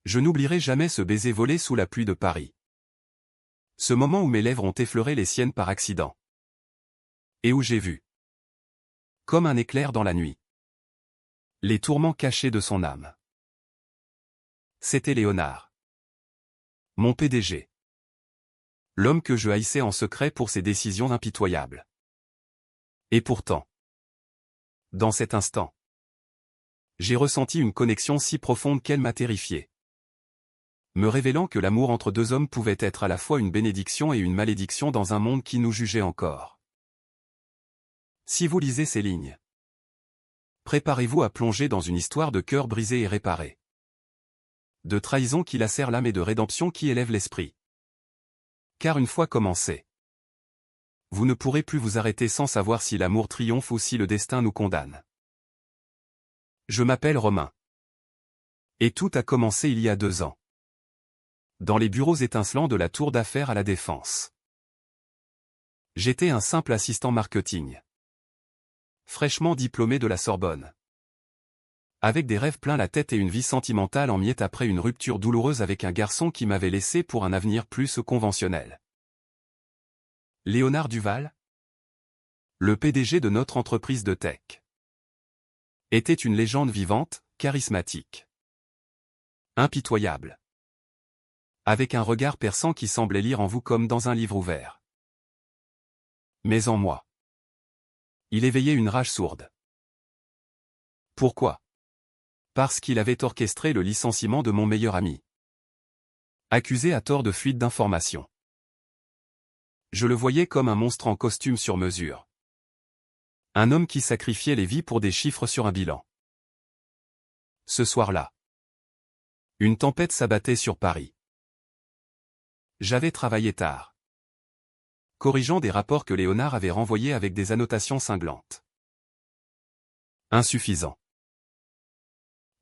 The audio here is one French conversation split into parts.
Je n'oublierai jamais ce baiser volé sous la pluie de Paris. Ce moment où mes lèvres ont effleuré les siennes par accident. Et où j'ai vu, comme un éclair dans la nuit, les tourments cachés de son âme. C'était Léonard. Mon PDG. L'homme que je haïssais en secret pour ses décisions impitoyables. Et pourtant, dans cet instant, j'ai ressenti une connexion si profonde qu'elle m'a terrifié, me révélant que l'amour entre deux hommes pouvait être à la fois une bénédiction et une malédiction dans un monde qui nous jugeait encore. Si vous lisez ces lignes, préparez-vous à plonger dans une histoire de cœur brisé et réparé. De trahison qui lacère l'âme et de rédemption qui élève l'esprit. Car une fois commencé, vous ne pourrez plus vous arrêter sans savoir si l'amour triomphe ou si le destin nous condamne. Je m'appelle Romain. Et tout a commencé il y a 2 ans. Dans les bureaux étincelants de la Tour d'Affaires à la Défense. J'étais un simple assistant marketing. Fraîchement diplômé de la Sorbonne. Avec des rêves plein la tête et une vie sentimentale en miettes après une rupture douloureuse avec un garçon qui m'avait laissé pour un avenir plus conventionnel. Léonard Duval, le PDG de notre entreprise de tech, était une légende vivante, charismatique, impitoyable, avec un regard perçant qui semblait lire en vous comme dans un livre ouvert. Mais en moi, il éveillait une rage sourde. Pourquoi? Parce qu'il avait orchestré le licenciement de mon meilleur ami. Accusé à tort de fuite d'informations. Je le voyais comme un monstre en costume sur mesure. Un homme qui sacrifiait les vies pour des chiffres sur un bilan. Ce soir-là, une tempête s'abattait sur Paris. J'avais travaillé tard, corrigeant des rapports que Léonard avait renvoyés avec des annotations cinglantes. Insuffisant.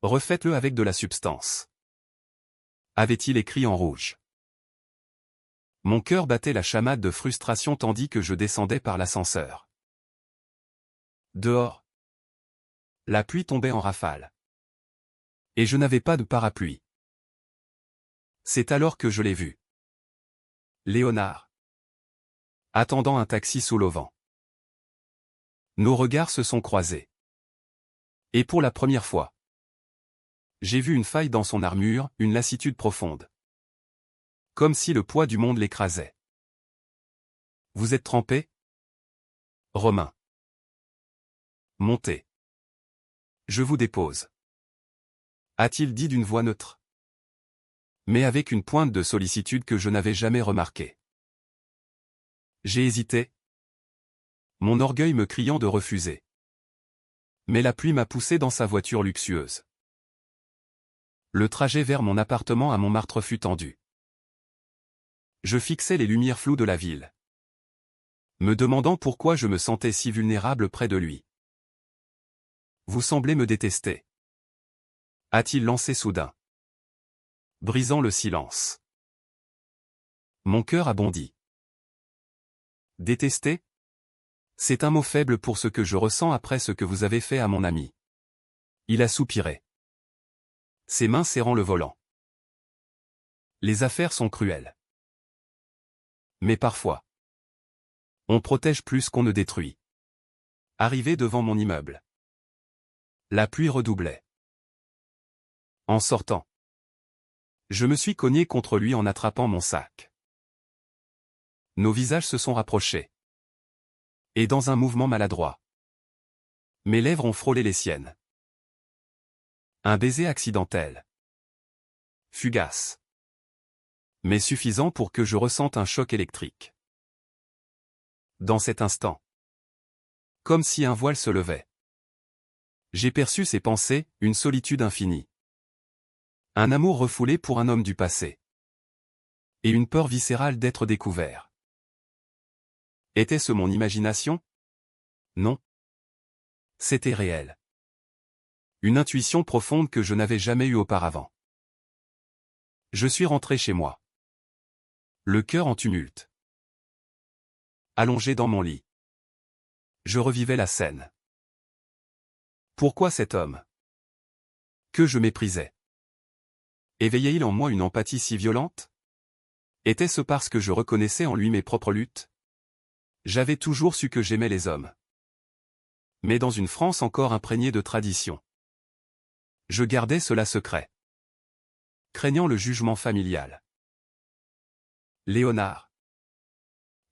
Refaites-le avec de la substance. Avait-il écrit en rouge. Mon cœur battait la chamade de frustration tandis que je descendais par l'ascenseur. Dehors, la pluie tombait en rafales. Et je n'avais pas de parapluie. C'est alors que je l'ai vu. Léonard. Attendant un taxi sous l'auvent. Nos regards se sont croisés. Et pour la première fois, j'ai vu une faille dans son armure, une lassitude profonde. Comme si le poids du monde l'écrasait. Vous êtes trempé? Romain. Montez. Je vous dépose. A-t-il dit d'une voix neutre. Mais avec une pointe de sollicitude que je n'avais jamais remarquée. J'ai hésité. Mon orgueil me criant de refuser. Mais la pluie m'a poussé dans sa voiture luxueuse. Le trajet vers mon appartement à Montmartre fut tendu. Je fixais les lumières floues de la ville, me demandant pourquoi je me sentais si vulnérable près de lui. Vous semblez me détester. A-t-il lancé soudain, brisant le silence. Mon cœur a bondi. Détester? C'est un mot faible pour ce que je ressens après ce que vous avez fait à mon ami. Il a soupiré. Ses mains serrant le volant. Les affaires sont cruelles. Mais parfois, on protège plus qu'on ne détruit. Arrivé devant mon immeuble, la pluie redoublait. En sortant, je me suis cogné contre lui en attrapant mon sac. Nos visages se sont rapprochés. Et dans un mouvement maladroit, mes lèvres ont frôlé les siennes. Un baiser accidentel. Fugace. Mais suffisant pour que je ressente un choc électrique. Dans cet instant, comme si un voile se levait, j'ai perçu ses pensées, une solitude infinie. Un amour refoulé pour un homme du passé. Et une peur viscérale d'être découvert. Était-ce mon imagination? Non. C'était réel. Une intuition profonde que je n'avais jamais eue auparavant. Je suis rentré chez moi. Le cœur en tumulte. Allongé dans mon lit. Je revivais la scène. Pourquoi cet homme? Que je méprisais. Éveillait-il en moi une empathie si violente? Était-ce parce que je reconnaissais en lui mes propres luttes? J'avais toujours su que j'aimais les hommes. Mais dans une France encore imprégnée de traditions. Je gardais cela secret. Craignant le jugement familial. Léonard,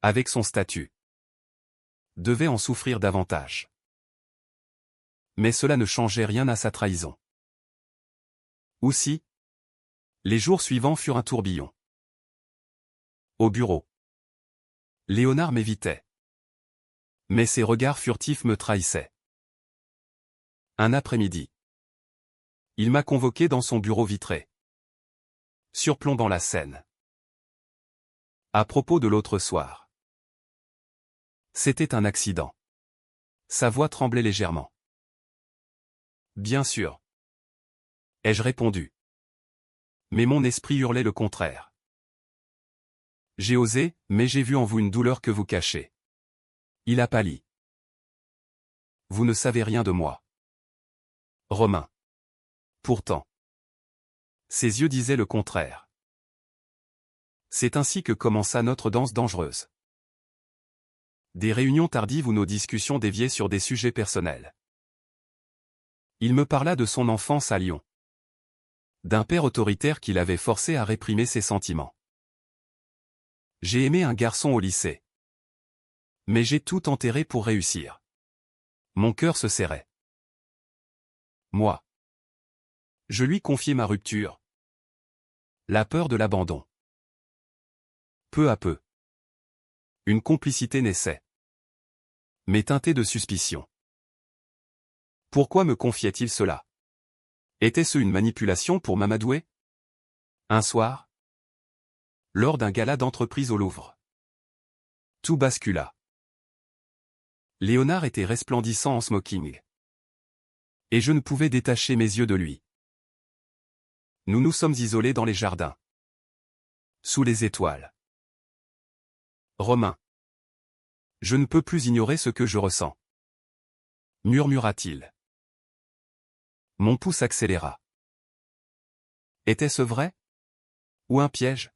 avec son statut, devait en souffrir davantage. Mais cela ne changeait rien à sa trahison. Aussi, les jours suivants furent un tourbillon. Au bureau, Léonard m'évitait. Mais ses regards furtifs me trahissaient. Un après-midi, il m'a convoqué dans son bureau vitré, surplombant la scène. À propos de l'autre soir. C'était un accident. Sa voix tremblait légèrement. Bien sûr. Ai-je répondu. Mais mon esprit hurlait le contraire. J'ai osé, mais j'ai vu en vous une douleur que vous cachez. Il a pâli. Vous ne savez rien de moi. Romain. Pourtant. Ses yeux disaient le contraire. C'est ainsi que commença notre danse dangereuse. Des réunions tardives où nos discussions déviaient sur des sujets personnels. Il me parla de son enfance à Lyon. D'un père autoritaire qui l'avait forcé à réprimer ses sentiments. J'ai aimé un garçon au lycée. Mais j'ai tout enterré pour réussir. Mon cœur se serrait. Moi. Je lui confiai ma rupture. La peur de l'abandon. Peu à peu. Une complicité naissait. Mais teintée de suspicion. Pourquoi me confiait-il cela? Était-ce une manipulation pour m'amadouer? Un soir, lors d'un gala d'entreprise au Louvre, tout bascula. Léonard était resplendissant en smoking. Et je ne pouvais détacher mes yeux de lui. Nous nous sommes isolés dans les jardins. Sous les étoiles. Romain. Je ne peux plus ignorer ce que je ressens. Murmura-t-il. Mon pouce accéléra. Était-ce vrai? Ou un piège?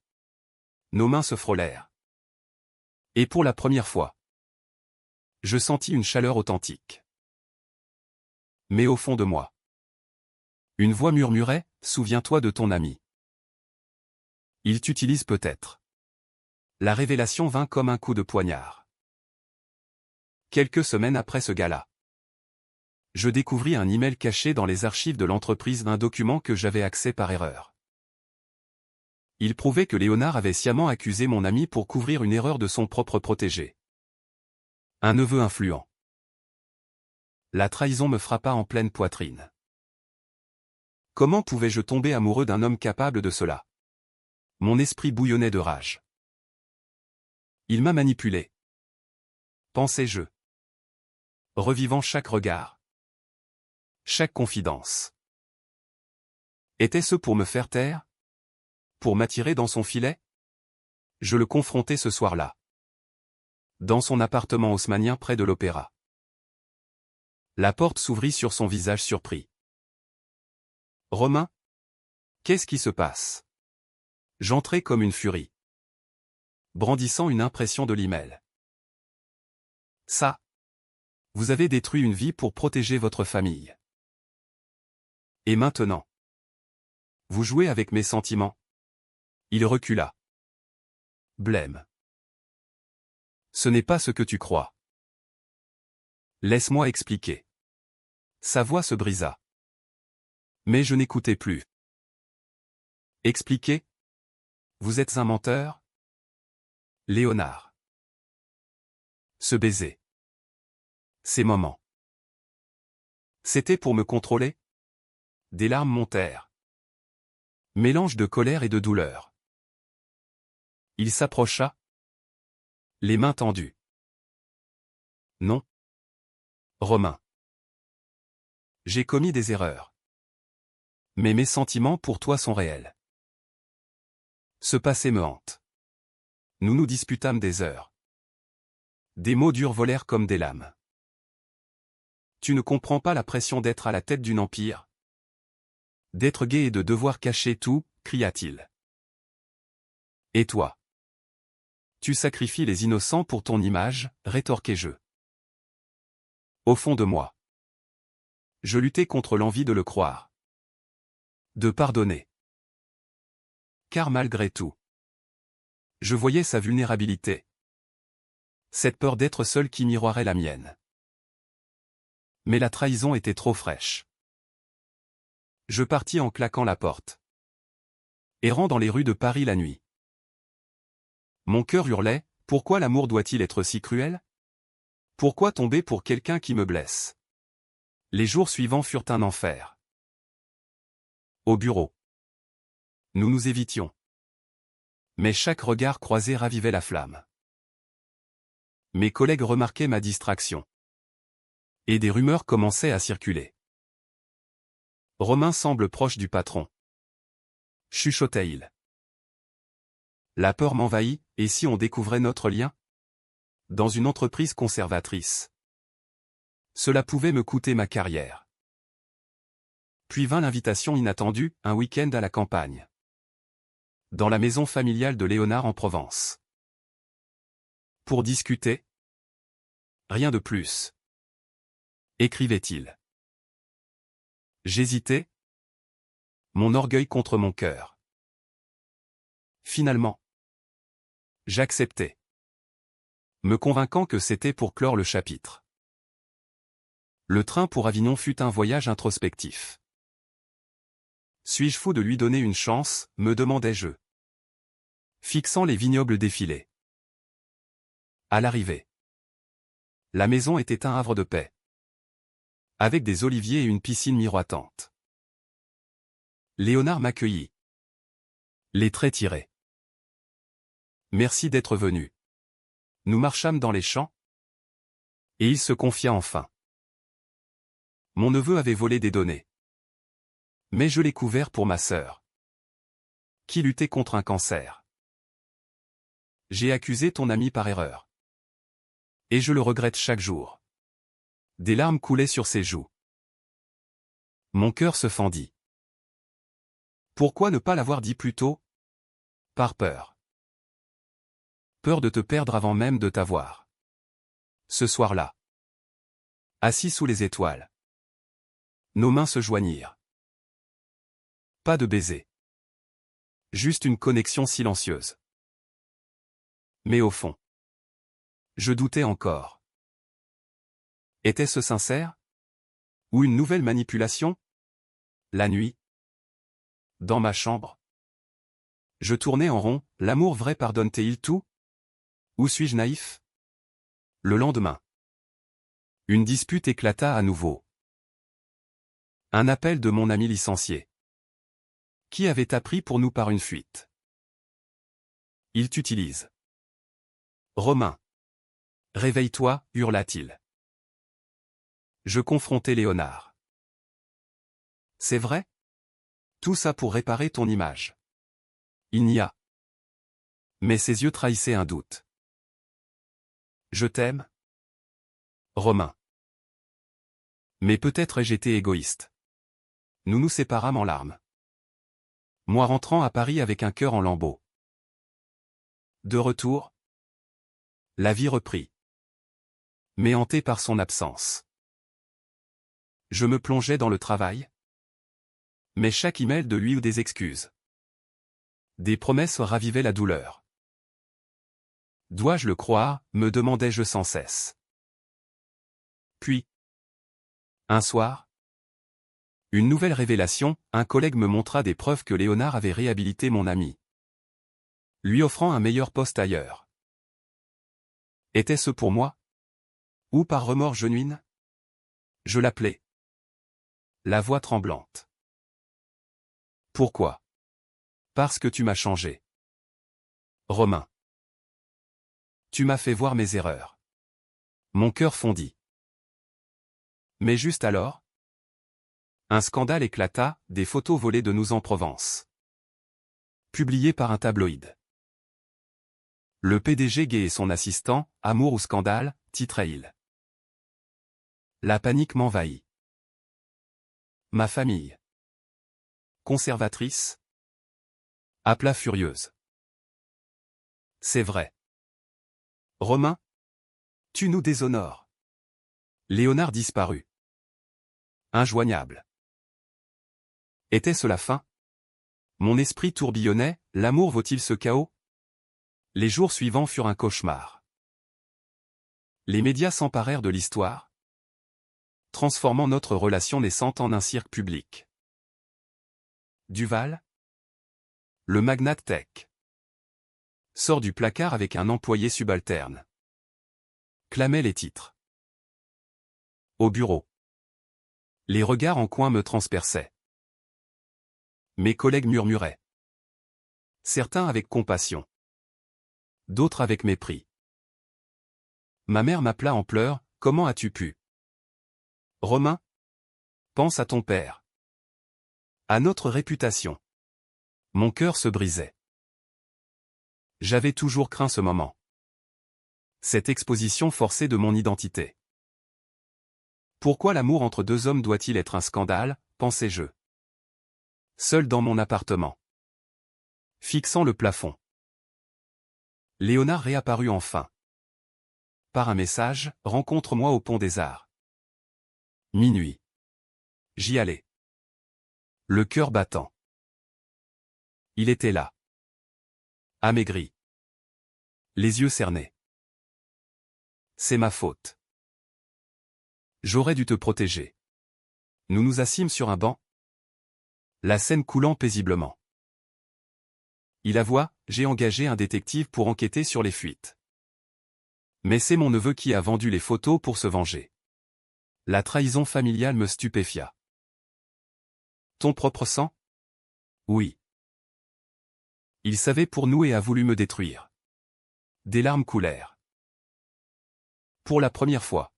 Nos mains se frôlèrent. Et pour la première fois, je sentis une chaleur authentique. Mais au fond de moi, une voix murmurait, « Souviens-toi de ton ami. Il t'utilise peut-être. » La révélation vint comme un coup de poignard. Quelques semaines après ce gala, je découvris un email caché dans les archives de l'entreprise d'un document que j'avais accès par erreur. Il prouvait que Léonard avait sciemment accusé mon ami pour couvrir une erreur de son propre protégé. Un neveu influent. La trahison me frappa en pleine poitrine. Comment pouvais-je tomber amoureux d'un homme capable de cela? Mon esprit bouillonnait de rage. Il m'a manipulé. Pensais-je. Revivant chaque regard. Chaque confidence. Était-ce pour me faire taire? Pour m'attirer dans son filet? Je le confrontai ce soir-là. Dans son appartement haussmannien près de l'Opéra. La porte s'ouvrit sur son visage surpris. Romain? Qu'est-ce qui se passe? J'entrai comme une furie. Brandissant une impression de l'email. Ça. Vous avez détruit une vie pour protéger votre famille. Et maintenant? Vous jouez avec mes sentiments? Il recula. Blême. Ce n'est pas ce que tu crois. Laisse-moi expliquer. Sa voix se brisa. Mais je n'écoutais plus. Expliquer? Vous êtes un menteur? Léonard. Ce baiser. Ces moments. C'était pour me contrôler? Des larmes montèrent. Mélange de colère et de douleur. Il s'approcha. Les mains tendues. Non. Romain. J'ai commis des erreurs. Mais mes sentiments pour toi sont réels. Ce passé me hante. Nous nous disputâmes des heures. Des mots durs volèrent comme des lames. Tu ne comprends pas la pression d'être à la tête d'un empire. D'être gai et de devoir cacher tout, cria-t-il. Et toi? Tu sacrifies les innocents pour ton image, rétorquai-je. Au fond de moi, je luttais contre l'envie de le croire. De pardonner. Car malgré tout, je voyais sa vulnérabilité. Cette peur d'être seul qui miroirait la mienne. Mais la trahison était trop fraîche. Je partis en claquant la porte. Errant dans les rues de Paris la nuit. Mon cœur hurlait, pourquoi l'amour doit-il être si cruel? Pourquoi tomber pour quelqu'un qui me blesse? Les jours suivants furent un enfer. Au bureau. Nous nous évitions. Mais chaque regard croisé ravivait la flamme. Mes collègues remarquaient ma distraction. Et des rumeurs commençaient à circuler. Romain semble proche du patron. Chuchotait-il. La peur m'envahit, et si on découvrait notre lien? Dans une entreprise conservatrice. Cela pouvait me coûter ma carrière. Puis vint l'invitation inattendue, un week-end à la campagne. Dans la maison familiale de Léonard en Provence. Pour discuter? Rien de plus. Écrivait-il. J'hésitais. Mon orgueil contre mon cœur. Finalement, j'acceptais. Me convainquant que c'était pour clore le chapitre. Le train pour Avignon fut un voyage introspectif. Suis-je fou de lui donner une chance, me demandai-je. Fixant les vignobles défilés. À l'arrivée. La maison était un havre de paix. Avec des oliviers et une piscine miroitante. Léonard m'accueillit. Les traits tirés. Merci d'être venu. Nous marchâmes dans les champs. Et il se confia enfin. Mon neveu avait volé des données. Mais je l'ai couvert pour ma sœur. Qui luttait contre un cancer. J'ai accusé ton ami par erreur. Et je le regrette chaque jour. Des larmes coulaient sur ses joues. Mon cœur se fendit. Pourquoi ne pas l'avoir dit plus tôt? Par peur. Peur de te perdre avant même de t'avoir. Ce soir-là. Assis sous les étoiles. Nos mains se joignirent. Pas de baiser. Juste une connexion silencieuse. Mais au fond, je doutais encore. Était-ce sincère? Ou une nouvelle manipulation? La nuit. Dans ma chambre. Je tournais en rond, l'amour vrai pardonne-t-il tout? Ou suis-je naïf? Le lendemain. Une dispute éclata à nouveau. Un appel de mon ami licencié. Qui avait appris pour nous par une fuite. Il t'utilise. Romain. Réveille-toi, hurla-t-il. Je confrontai Léonard. C'est vrai? Tout ça pour réparer ton image. Il n'y a. Mais ses yeux trahissaient un doute. Je t'aime? Romain. Mais peut-être ai-je été égoïste. Nous nous séparâmes en larmes. Moi rentrant à Paris avec un cœur en lambeaux. De retour, la vie reprit. Mais hanté par son absence. Je me plongeais dans le travail. Mais chaque email de lui ou des excuses. Des promesses ravivaient la douleur. Dois-je le croire, me demandais-je sans cesse. Puis, un soir, une nouvelle révélation, un collègue me montra des preuves que Léonard avait réhabilité mon ami. Lui offrant un meilleur poste ailleurs. Était-ce pour moi? Ou par remords genuine? Je l'appelai. La voix tremblante. Pourquoi? Parce que tu m'as changé. Romain. Tu m'as fait voir mes erreurs. Mon cœur fondit. Mais juste alors, un scandale éclata, des photos volées de nous en Provence. Publiées par un tabloïd. Le PDG gay et son assistant, amour ou scandale, titrait-il. La panique m'envahit. Ma famille. Conservatrice. Appela furieuse. C'est vrai. Romain, tu nous déshonores. Léonard disparut. Injoignable. Était-ce la fin? Mon esprit tourbillonnait, l'amour vaut-il ce chaos? Les jours suivants furent un cauchemar. Les médias s'emparèrent de l'histoire, transformant notre relation naissante en un cirque public. Duval, le magnate tech, sort du placard avec un employé subalterne. Clamaient les titres. Au bureau. Les regards en coin me transperçaient. Mes collègues murmuraient. Certains avec compassion. D'autres avec mépris. Ma mère m'appela en pleurs, « Comment as-tu pu? Romain, pense à ton père. À notre réputation. » Mon cœur se brisait. J'avais toujours craint ce moment. Cette exposition forcée de mon identité. Pourquoi l'amour entre deux hommes doit-il être un scandale, pensais-je. Seul dans mon appartement. Fixant le plafond. Léonard réapparut enfin. Par un message, rencontre-moi au Pont des Arts. Minuit. J'y allais. Le cœur battant. Il était là. Amaigri. Les yeux cernés. C'est ma faute. J'aurais dû te protéger. Nous nous assîmes sur un banc. La scène coulant paisiblement. Il avoua, j'ai engagé un détective pour enquêter sur les fuites. Mais c'est mon neveu qui a vendu les photos pour se venger. La trahison familiale me stupéfia. Ton propre sang? Oui. Il savait pour nous et a voulu me détruire. Des larmes coulèrent. Pour la première fois.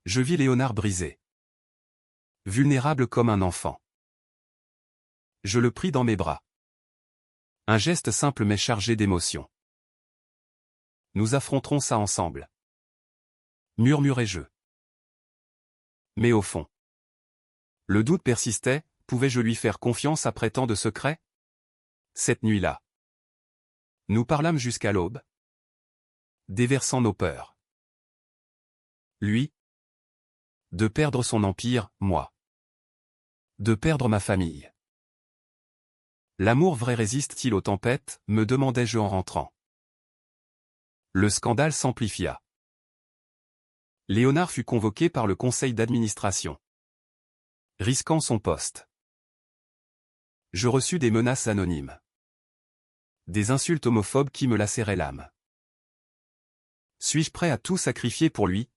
Je vis Léonard brisé. Vulnérable comme un enfant. Je le pris dans mes bras. Un geste simple mais chargé d'émotion. Nous affronterons ça ensemble. Murmurai-je. Mais au fond. Le doute persistait, pouvais-je lui faire confiance après tant de secrets? Cette nuit-là. Nous parlâmes jusqu'à l'aube. Déversant nos peurs. Lui. De perdre son empire, moi. De perdre ma famille. L'amour vrai résiste-t-il aux tempêtes, me demandai-je en rentrant. Le scandale s'amplifia. Léonard fut convoqué par le conseil d'administration. Risquant son poste. Je reçus des menaces anonymes. Des insultes homophobes qui me lacéraient l'âme. Suis-je prêt à tout sacrifier pour lui?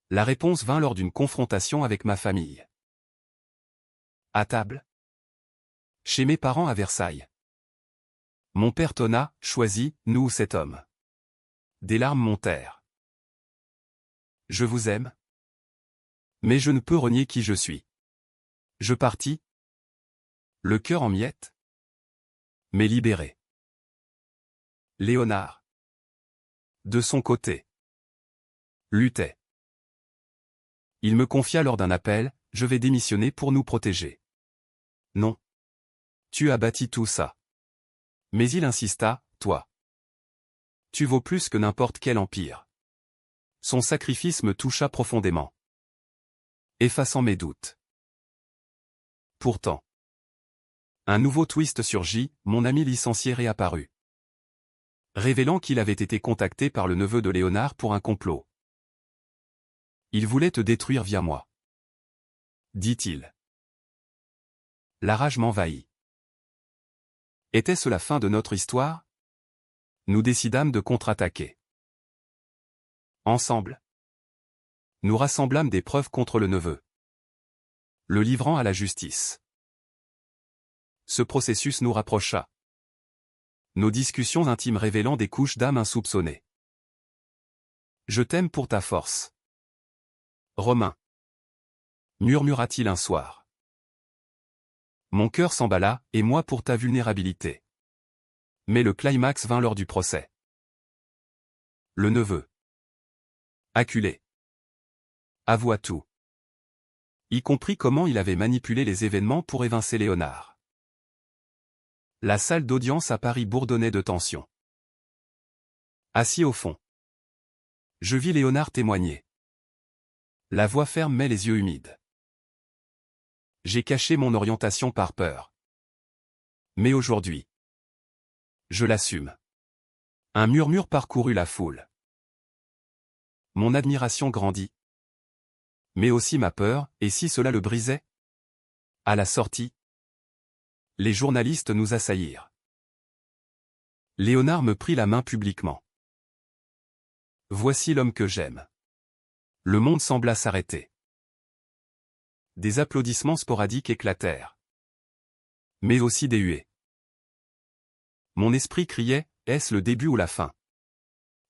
La réponse vint lors d'une confrontation avec ma famille. À table. Chez mes parents à Versailles. Mon père tonna, choisis, nous ou cet homme. Des larmes montèrent. Je vous aime. Mais je ne peux renier qui je suis. Je partis. Le cœur en miettes. Mais libéré. Léonard. De son côté. Luttait. Il me confia lors d'un appel, je vais démissionner pour nous protéger. Non. Tu as bâti tout ça. Mais il insista, toi. Tu vaux plus que n'importe quel empire. Son sacrifice me toucha profondément. Effaçant mes doutes. Pourtant. Un nouveau twist surgit, mon ami licencié réapparut. Révélant qu'il avait été contacté par le neveu de Léonard pour un complot. Il voulait te détruire via moi. Dit-il. La rage m'envahit. Était-ce la fin de notre histoire? Nous décidâmes de contre-attaquer. Ensemble. Nous rassemblâmes des preuves contre le neveu. Le livrant à la justice. Ce processus nous rapprocha. Nos discussions intimes révélant des couches d'âme insoupçonnées. Je t'aime pour ta force. Romain. Murmura-t-il un soir. Mon cœur s'emballa, et moi pour ta vulnérabilité. Mais le climax vint lors du procès. Le neveu. Acculé. Avoua tout. Y compris comment il avait manipulé les événements pour évincer Léonard. La salle d'audience à Paris bourdonnait de tension. Assis au fond. Je vis Léonard témoigner. La voix ferme mais les yeux humides. J'ai caché mon orientation par peur. Mais aujourd'hui, je l'assume. Un murmure parcourut la foule. Mon admiration grandit. Mais aussi ma peur, et si cela le brisait? À la sortie, les journalistes nous assaillirent. Léonard me prit la main publiquement. Voici l'homme que j'aime. Le monde sembla s'arrêter. Des applaudissements sporadiques éclatèrent. Mais aussi des huées. Mon esprit criait, est-ce le début ou la fin?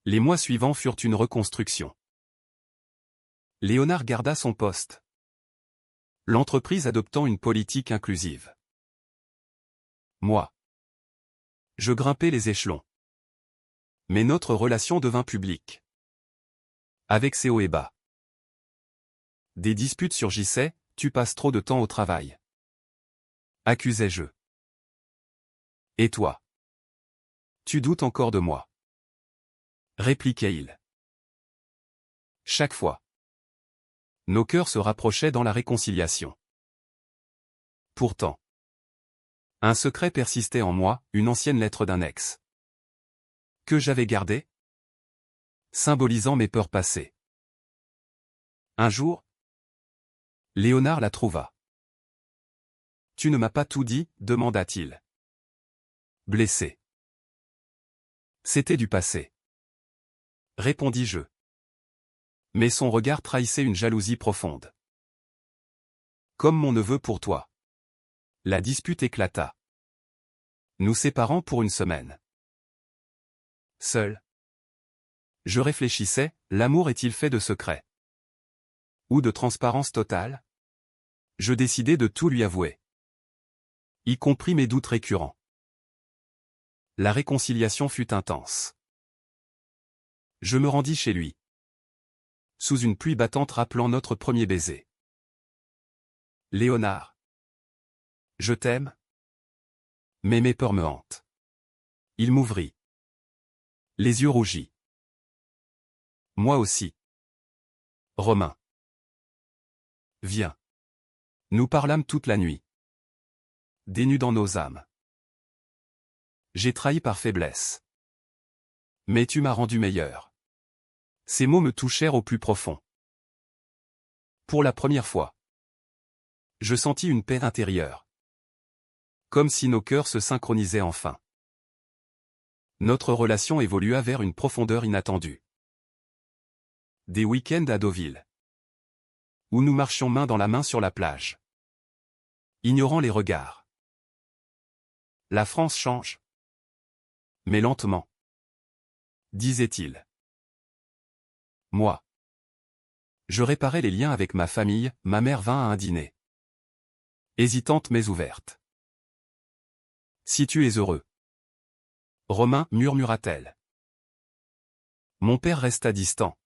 Les mois suivants furent une reconstruction. Léonard garda son poste. L'entreprise adoptant une politique inclusive. Moi. Je grimpais les échelons. Mais notre relation devint publique. Avec ses hauts et bas. Des disputes surgissaient, tu passes trop de temps au travail. Accusais-je. Et toi? Tu doutes encore de moi? Répliquait-il. Chaque fois. Nos cœurs se rapprochaient dans la réconciliation. Pourtant. Un secret persistait en moi, une ancienne lettre d'un ex. Que j'avais gardée? Symbolisant mes peurs passées. Un jour, Léonard la trouva. Tu ne m'as pas tout dit, demanda-t-il. Blessé. C'était du passé. Répondis-je. Mais son regard trahissait une jalousie profonde. Comme mon neveu pour toi. La dispute éclata. Nous séparant pour une semaine. Seul. Je réfléchissais, l'amour est-il fait de secrets? Ou de transparence totale? Je décidai de tout lui avouer. Y compris mes doutes récurrents. La réconciliation fut intense. Je me rendis chez lui. Sous une pluie battante rappelant notre premier baiser. Léonard. Je t'aime. Mais mes peurs me hantent. Il m'ouvrit. Les yeux rougis. Moi aussi. Romain. Viens. Nous parlâmes toute la nuit. Dénudant nos âmes. J'ai trahi par faiblesse. Mais tu m'as rendu meilleur. Ces mots me touchèrent au plus profond. Pour la première fois. Je sentis une paix intérieure. Comme si nos cœurs se synchronisaient enfin. Notre relation évolua vers une profondeur inattendue. Des week-ends à Deauville. Où nous marchions main dans la main sur la plage. Ignorant les regards. La France change. Mais lentement. Disait-il. Moi. Je réparais les liens avec ma famille, ma mère vint à un dîner. Hésitante mais ouverte. Si tu es heureux. Romain, murmura-t-elle. Mon père resta distant.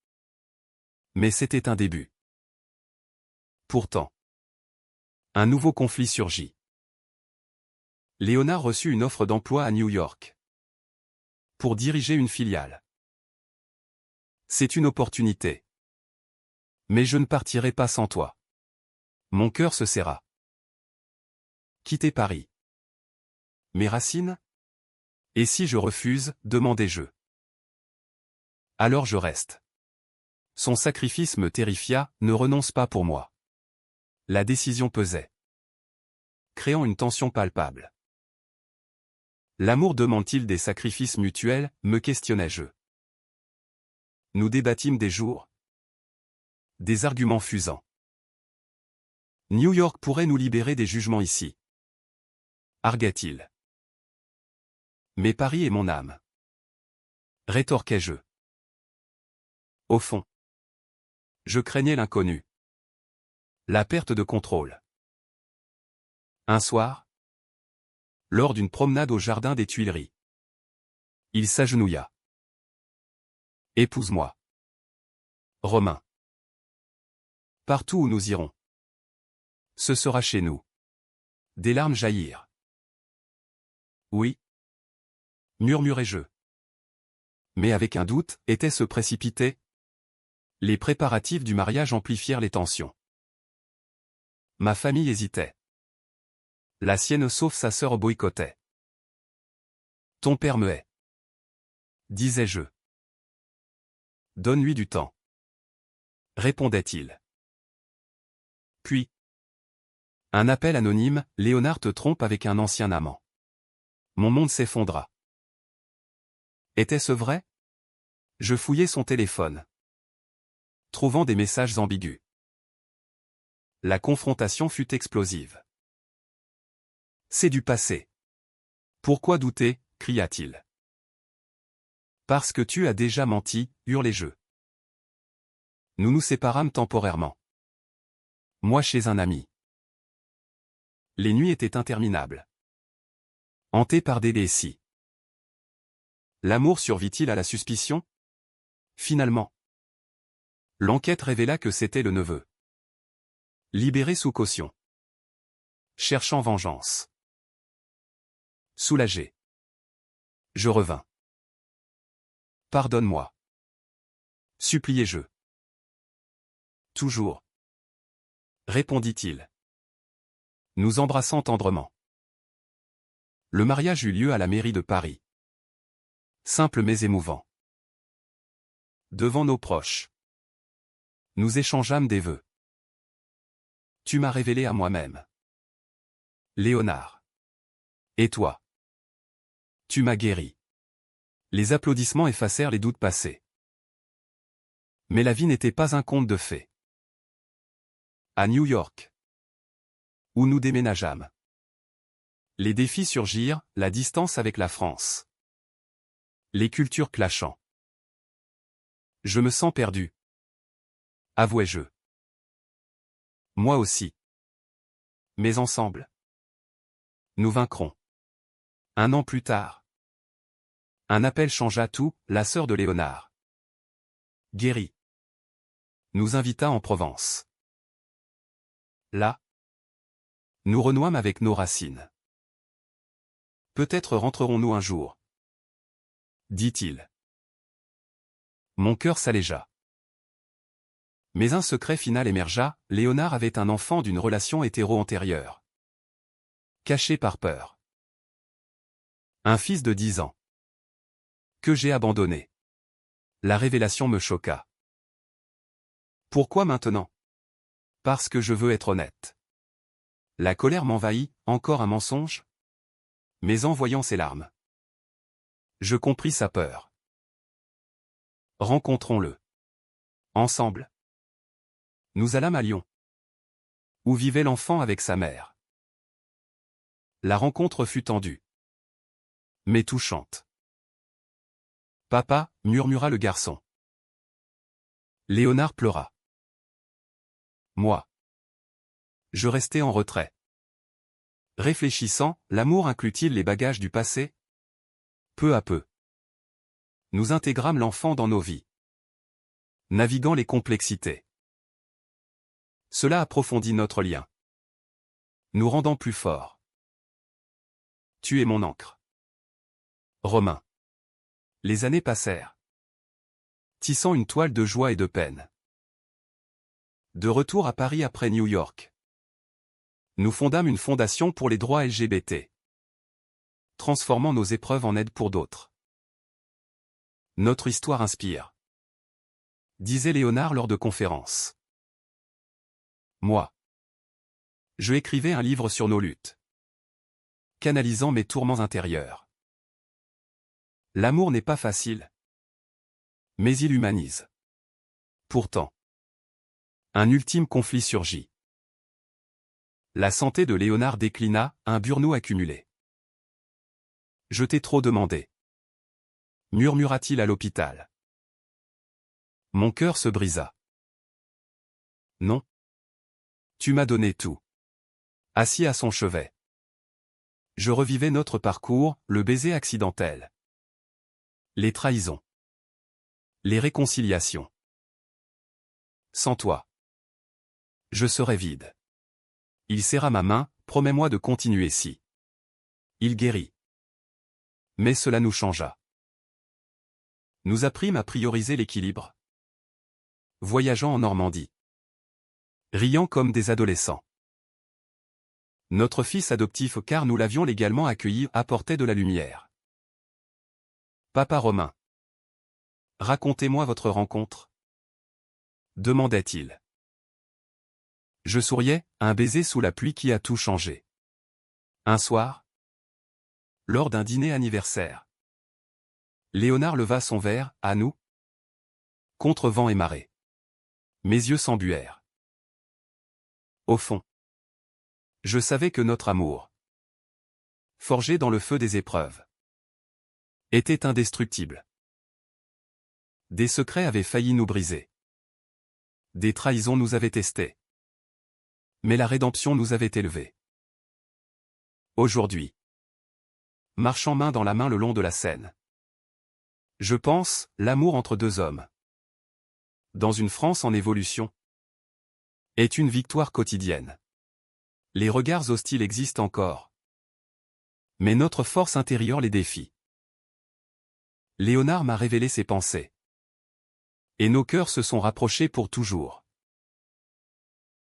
Mais c'était un début. Pourtant. Un nouveau conflit surgit. Léonard reçut une offre d'emploi à New York. Pour diriger une filiale. C'est une opportunité. Mais je ne partirai pas sans toi. Mon cœur se serra. Quitter Paris. Mes racines? Et si je refuse, demandai-je. Alors je reste. Son sacrifice me terrifia, ne renonce pas pour moi. La décision pesait. Créant une tension palpable. L'amour demande-t-il des sacrifices mutuels, me questionnai-je. Nous débattîmes des jours. Des arguments fusants. New York pourrait nous libérer des jugements ici. Argua-t-il. Mais Paris est mon âme. Rétorquai-je. Au fond. Je craignais l'inconnu. La perte de contrôle. Un soir. Lors d'une promenade au jardin des Tuileries. Il s'agenouilla. Épouse-moi. Romain. Partout où nous irons. Ce sera chez nous. Des larmes jaillirent. Oui, murmurai-je. Mais avec un doute, était-ce précipité? Les préparatifs du mariage amplifièrent les tensions. Ma famille hésitait. La sienne sauf sa sœur boycottait. Ton père me hait, disais-je. Donne-lui du temps, répondait-il. Puis, un appel anonyme, Léonard te trompe avec un ancien amant. Mon monde s'effondra. Était-ce vrai? Je fouillai son téléphone, trouvant des messages ambigus. La confrontation fut explosive. C'est du passé. Pourquoi douter? Cria-t-il. Parce que tu as déjà menti, hurlai-je. Nous nous séparâmes temporairement. Moi chez un ami. Les nuits étaient interminables. Hantées par des récits. L'amour survit-il à la suspicion? Finalement. L'enquête révéla que c'était le neveu. Libéré sous caution. Cherchant vengeance. Soulagé. Je revins. Pardonne-moi. Suppliai-je. Toujours. Répondit-il. Nous embrassant tendrement. Le mariage eut lieu à la mairie de Paris. Simple mais émouvant. Devant nos proches. Nous échangeâmes des vœux. Tu m'as révélé à moi-même. Léonard. Et toi? Tu m'as guéri. Les applaudissements effacèrent les doutes passés. Mais la vie n'était pas un conte de fées. À New York. Où nous déménageâmes. Les défis surgirent, la distance avec la France. Les cultures clashant. Je me sens perdu. Avouai-je. Moi aussi. Mais ensemble. Nous vaincrons. Un an plus tard. Un appel changea tout, la sœur de Léonard. Guérie. Nous invita en Provence. Là. Nous renouâmes avec nos racines. Peut-être rentrerons-nous un jour. Dit-il. Mon cœur s'allégea. Mais un secret final émergea, Léonard avait un enfant d'une relation hétéro antérieure. Caché par peur. Un fils de 10 ans. Que j'ai abandonné. La révélation me choqua. Pourquoi maintenant? Parce que je veux être honnête. La colère m'envahit, encore un mensonge? Mais en voyant ses larmes, je compris sa peur. Rencontrons-le. Ensemble. Nous allâmes à Lyon, où vivait l'enfant avec sa mère. La rencontre fut tendue, mais touchante. Papa, murmura le garçon. Léonard pleura. Moi. Je restai en retrait. Réfléchissant, l'amour inclut-il les bagages du passé? Peu à peu. Nous intégrâmes l'enfant dans nos vies. Naviguant les complexités. Cela approfondit notre lien. Nous rendant plus forts. Tu es mon encre. Romain. Les années passèrent. Tissant une toile de joie et de peine. De retour à Paris après New York. Nous fondâmes une fondation pour les droits LGBT. Transformant nos épreuves en aide pour d'autres. Notre histoire inspire. Disait Léonard lors de conférences. Moi. Je écrivais un livre sur nos luttes. Canalisant mes tourments intérieurs. L'amour n'est pas facile. Mais il humanise. Pourtant. Un ultime conflit surgit. La santé de Léonard déclina, un burn-out accumulé. Je t'ai trop demandé. Murmura-t-il à l'hôpital. Mon cœur se brisa. Non. Tu m'as donné tout. Assis à son chevet. Je revivais notre parcours, le baiser accidentel. Les trahisons. Les réconciliations. Sans toi. Je serais vide. Il serra ma main, promets-moi de continuer si. Il guérit. Mais cela nous changea. Nous apprîmes à prioriser l'équilibre. Voyageant en Normandie. Riant comme des adolescents. Notre fils adoptif, car nous l'avions légalement accueilli, apportait de la lumière. Papa Romain. Racontez-moi votre rencontre. Demandait-il. Je souriais, un baiser sous la pluie qui a tout changé. Un soir, lors d'un dîner anniversaire, Léonard leva son verre, à nous. Contre vent et marée. Mes yeux s'embuèrent. Au fond, je savais que notre amour, forgé dans le feu des épreuves, était indestructible. Des secrets avaient failli nous briser. Des trahisons nous avaient testés. Mais la rédemption nous avait élevés. Aujourd'hui, marchant main dans la main le long de la Seine, je pense, l'amour entre deux hommes, dans une France en évolution, est une victoire quotidienne. Les regards hostiles existent encore, mais notre force intérieure les défie. Léonard m'a révélé ses pensées. Et nos cœurs se sont rapprochés pour toujours.